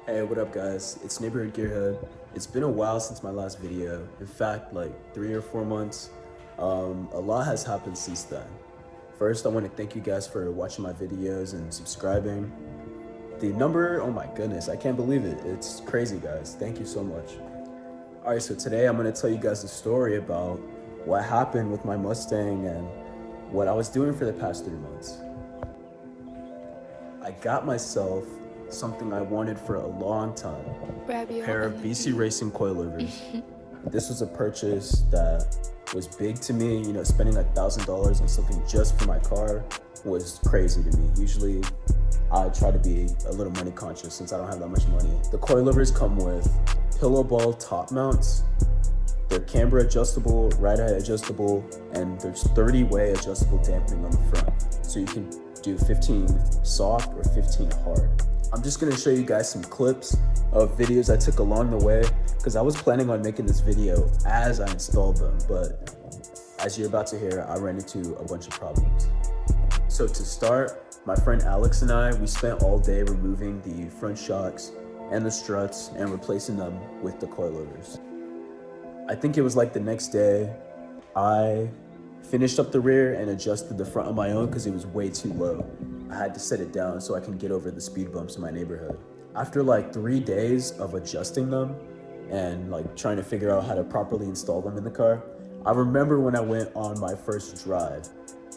Hey, what up guys? It's Neighborhood Gearhead. It's been a while since my last video. In fact, like 3 or 4 months. A lot has happened since then. First, I want to thank you guys for watching my videos and subscribing. The number, oh my goodness, I can't believe it. It's crazy, guys. Thank you so much. All right, so today I'm going to tell you guys a story about what happened with my Mustang and what I was doing for the past 3 months. I got myself something I wanted for a long time, a pair of BC Racing coilovers. This was a purchase that was big to me. You know, spending $1,000 on something just for my car was crazy to me. Usually I try to be a little money conscious since I don't have that much money. The coilovers come with pillow ball top mounts. They're camber adjustable, ride height adjustable, and there's 30-way adjustable dampening on the front. So you can do 15 soft or 15 hard. I'm just gonna show you guys some clips of videos I took along the way because I was planning on making this video as I installed them, but as you're about to hear, I ran into a bunch of problems. So to start, my friend Alex and I, we spent all day removing the front shocks and the struts and replacing them with the coilovers. I think it was like the next day, I finished up the rear and adjusted the front on my own because it was way too low. I had to set it down so I can get over the speed bumps in my neighborhood. After like 3 days of adjusting them and like trying to figure out how to properly install them in the car, I remember when I went on my first drive.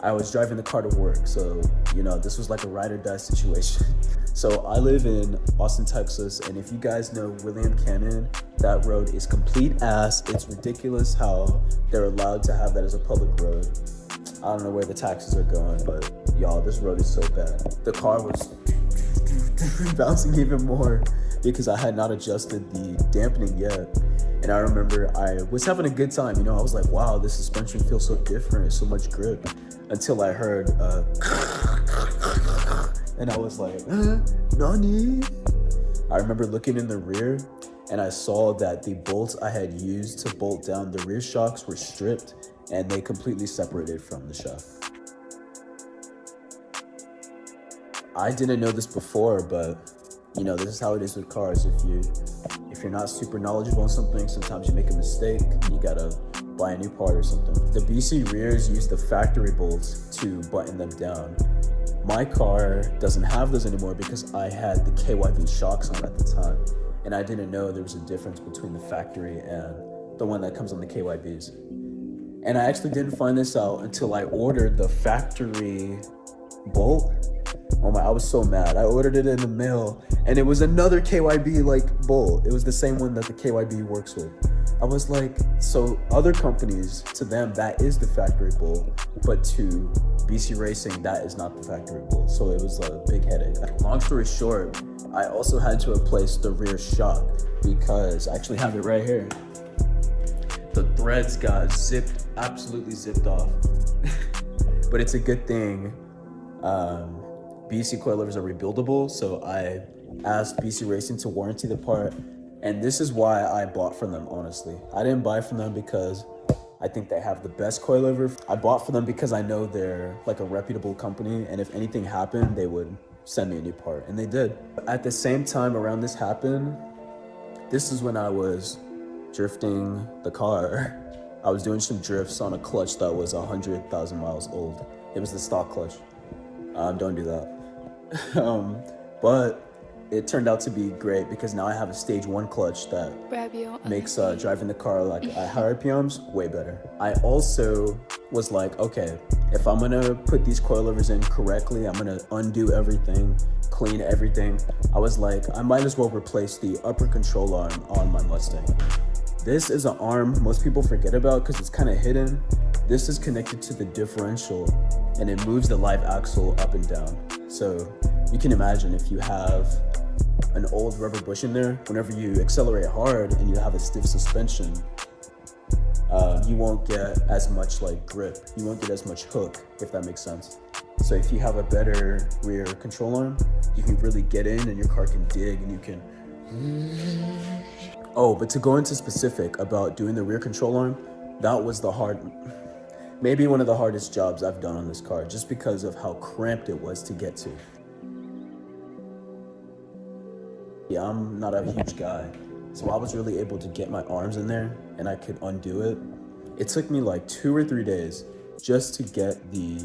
I was driving the car to work, so you know, this was like a ride or die situation. So I live in Austin, Texas, and if you guys know William Canyon, that road is complete ass. It's ridiculous how they're allowed to have that as a public road. I don't know where the taxes are going, but y'all, this road is so bad. The car was bouncing even more because I had not adjusted the dampening yet. And I remember I was having a good time, you know, I was like, wow, this suspension feels so different, it's so much grip. Until I heard and I was like, nani? I remember looking in the rear and I saw that the bolts I had used to bolt down the rear shocks were stripped and they completely separated from the shock. I didn't know this before, but you know, this is how it is with cars. If you're not super knowledgeable on something, sometimes you make a mistake and you gotta buy a new part or something. The BC rears use the factory bolts to button them down. My car doesn't have those anymore because I had the KYB shocks on at the time, and I didn't know there was a difference between the factory and the one that comes on the KYBs. And I actually didn't find this out until I ordered the factory bolt. Oh my, I was so mad. I ordered it in the mail and it was another KYB like bolt. It was the same one that the KYB works with. I was like, so other companies, to them, that is the factory bolt, but to BC Racing, that is not the factory bolt. So it was a big headache. Long story short, I also had to replace the rear shock because I actually have it right here. The threads got absolutely zipped off. But it's a good thing. BC coilovers are rebuildable, so I asked BC Racing to warranty the part, and this is why I bought from them, honestly. I didn't buy from them because I think they have the best coilover. I bought from them because I know they're like a reputable company, and if anything happened, they would send me a new part, and they did. At the same time around this happened, this is when I was drifting the car. I was doing some drifts on a clutch that was 100,000 miles old. It was the stock clutch. Don't do that. But it turned out to be great because now I have a stage 1 clutch that makes driving the car like at high RPMs way better. I also was like, okay, if I'm gonna put these coilovers in correctly, I'm gonna undo everything, clean everything. I was like, I might as well replace the upper control arm on my Mustang. This is an arm most people forget about because it's kind of hidden. This is connected to the differential and it moves the live axle up and down. So you can imagine if you have an old rubber bush in there, whenever you accelerate hard and you have a stiff suspension, you won't get as much like grip. You won't get as much hook, if that makes sense. So if you have a better rear control arm, you can really get in and your car can dig and you can... Oh, but to go into specific about doing the rear control arm, that was maybe one of the hardest jobs I've done on this car, just because of how cramped it was to get to. Yeah, I'm not a huge guy, so I was really able to get my arms in there and I could undo it. It took me like 2 or 3 days just to get the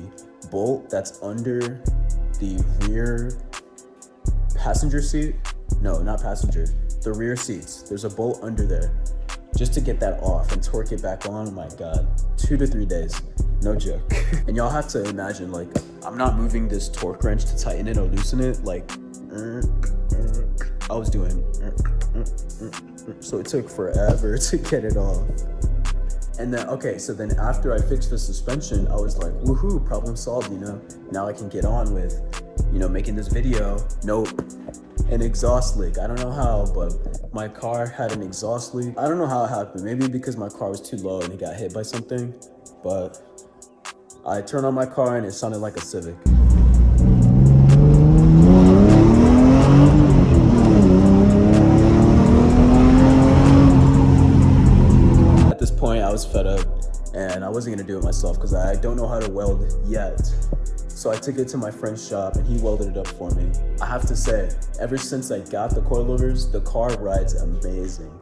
bolt that's under the rear passenger seat. No, not passenger, the rear seats. There's a bolt under there. Just to get that off and torque it back on, oh my God, 2 to 3 days, no joke. And y'all have to imagine, like, I'm not moving this torque wrench to tighten it or loosen it, like, I was doing, so it took forever to get it off. And then, okay, so then after I fixed the suspension, I was like, woohoo, problem solved, you know? Now I can get on with, you know, making this video. Nope, an exhaust leak. I don't know how, but my car had an exhaust leak. I don't know how it happened. Maybe because my car was too low and it got hit by something, but I turned on my car and it sounded like a Civic. At this point, I was fed up and I wasn't gonna do it myself because I don't know how to weld yet. So I took it to my friend's shop and he welded it up for me. I have to say, ever since I got the coilovers, the car rides amazing.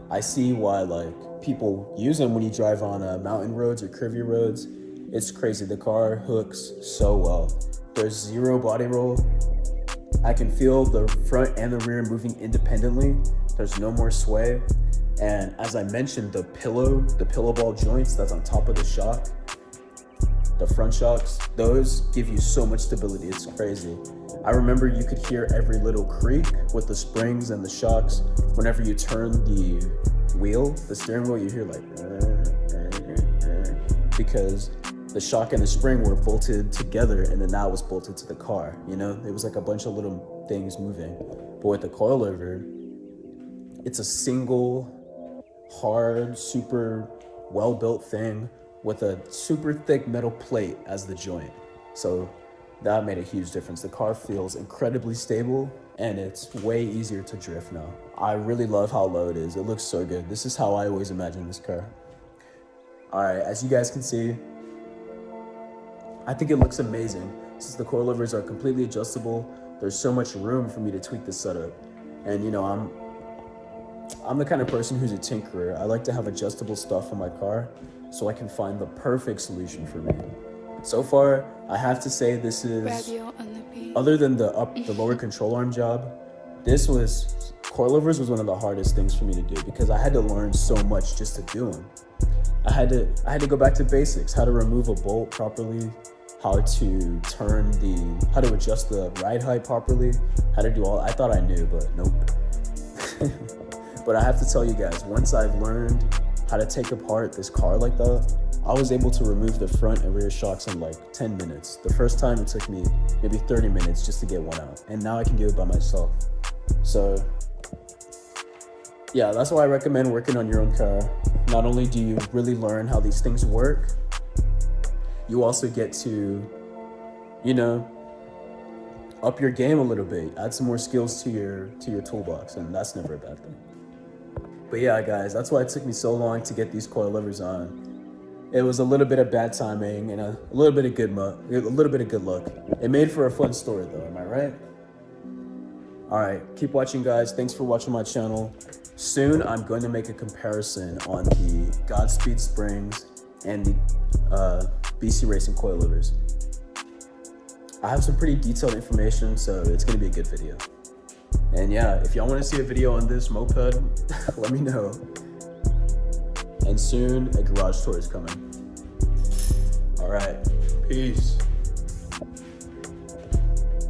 I see why like people use them when you drive on mountain roads or curvy roads. It's crazy, the car hooks so well. There's zero body roll. I can feel the front and the rear moving independently. There's no more sway. And as I mentioned, the pillow ball joints that's on top of the shock, the front shocks, those give you so much stability, it's crazy. I remember you could hear every little creak with the springs and the shocks. Whenever you turn the wheel, the steering wheel, you hear like, because the shock and the spring were bolted together and then that was bolted to the car, you know? It was like a bunch of little things moving. But with the coilover, it's a single, hard, super well-built thing with a super thick metal plate as the joint. So that made a huge difference. The car feels incredibly stable and it's way easier to drift now. I really love how low it is. It looks so good. This is how I always imagined this car. All right, as you guys can see, I think it looks amazing. Since the coilovers are completely adjustable, there's so much room for me to tweak the setup. And you know, I'm the kind of person who's a tinkerer. I like to have adjustable stuff in my car so I can find the perfect solution for me. So far, I have to say this is, other than the lower control arm job, coilovers was one of the hardest things for me to do because I had to learn so much just to do them. I had to go back to basics, how to remove a bolt properly, how to how to adjust the ride height properly, how to do I thought I knew, but nope. But I have to tell you guys, once I've learned how to take apart this car like that, I was able to remove the front and rear shocks in like 10 minutes. The first time it took me maybe 30 minutes just to get one out. And now I can do it by myself. So yeah, that's why I recommend working on your own car. Not only do you really learn how these things work, you also get to, you know, up your game a little bit, add some more skills to your toolbox, and that's never a bad thing. But yeah, guys, that's why it took me so long to get these coilovers on. It was a little bit of bad timing and a little bit of good luck. It made for a fun story though, am I right? All right, keep watching, guys. Thanks for watching my channel. Soon, I'm going to make a comparison on the Godspeed springs and the BC Racing coilovers. I have some pretty detailed information, so it's gonna be a good video. And yeah, if y'all wanna see a video on this moped, let me know. And soon, a garage tour is coming. All right, peace.